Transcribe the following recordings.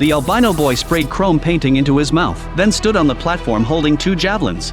The albino boy sprayed chrome painting into his mouth, then stood on the platform holding 2 javelins.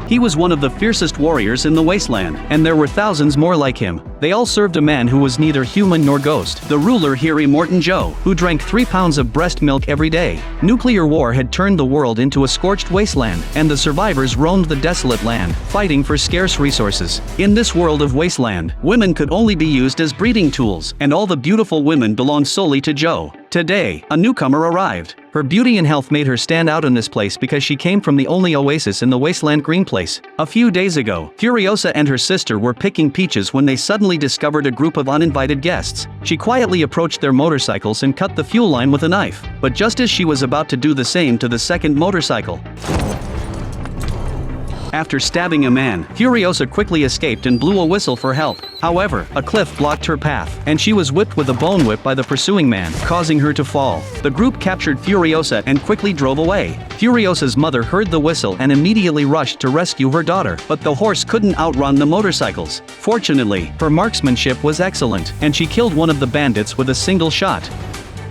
He was one of the fiercest warriors in the Wasteland, and there were thousands more like him. They all served a man who was neither human nor ghost, the ruler here Immortan Joe, who drank 3 pounds of breast milk every day. Nuclear war had turned the world into a scorched wasteland, and the survivors roamed the desolate land, fighting for scarce resources. In this world of wasteland, women could only be used as breeding tools, and all the beautiful women belonged solely to Joe. Today, a newcomer arrived. Her beauty and health made her stand out in this place because she came from the only oasis in the Wasteland Green Place. A few days ago, Furiosa and her sister were picking peaches when they suddenly discovered a group of uninvited guests. She quietly approached their motorcycles and cut the fuel line with a knife. But just as she was about to do the same to the second motorcycle, after stabbing a man, Furiosa quickly escaped and blew a whistle for help. However, a cliff blocked her path, and she was whipped with a bone whip by the pursuing man, causing her to fall. The group captured Furiosa and quickly drove away. Furiosa's mother heard the whistle and immediately rushed to rescue her daughter, but the horse couldn't outrun the motorcycles. Fortunately, her marksmanship was excellent, and she killed one of the bandits with a single shot.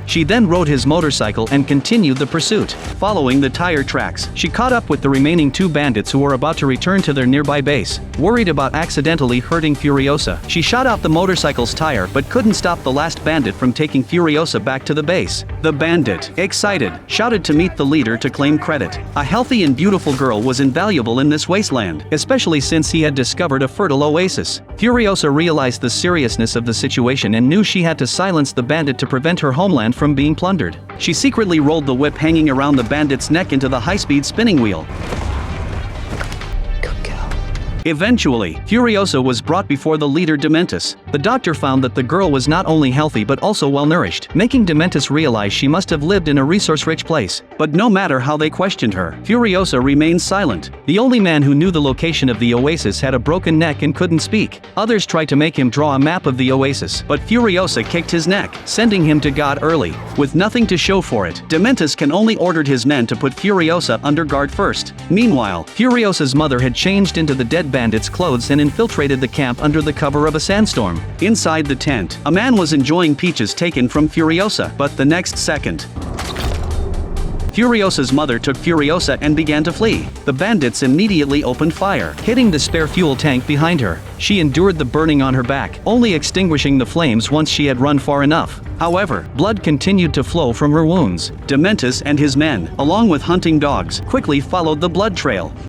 She then rode his motorcycle and continued the pursuit. Following the tire tracks, she caught up with the remaining 2 bandits who were about to return to their nearby base. Worried about accidentally hurting Furiosa, she shot out the motorcycle's tire but couldn't stop the last bandit from taking Furiosa back to the base. The bandit, excited, shouted to meet the leader to claim credit. A healthy and beautiful girl was invaluable in this wasteland, especially since he had discovered a fertile oasis. Furiosa realized the seriousness of the situation and knew she had to silence the bandit to prevent her homeland from being plundered. She secretly rolled the whip hanging around the bandit's neck into the high-speed spinning wheel. Eventually, Furiosa was brought before the leader Dementus. The doctor found that the girl was not only healthy but also well-nourished, making Dementus realize she must have lived in a resource-rich place. But no matter how they questioned her, Furiosa remained silent. The only man who knew the location of the oasis had a broken neck and couldn't speak. Others tried to make him draw a map of the oasis, but Furiosa kicked his neck, sending him to God early. With nothing to show for it, Dementus can only ordered his men to put Furiosa under guard first. Meanwhile, Furiosa's mother had changed into the dead bandits' clothes and infiltrated the camp under the cover of a sandstorm. Inside the tent, a man was enjoying peaches taken from Furiosa, but the next second, Furiosa's mother took Furiosa and began to flee. The bandits immediately opened fire, hitting the spare fuel tank behind her. She endured the burning on her back, only extinguishing the flames once she had run far enough. However, blood continued to flow from her wounds. Dementus and his men, along with hunting dogs, quickly followed the blood trail.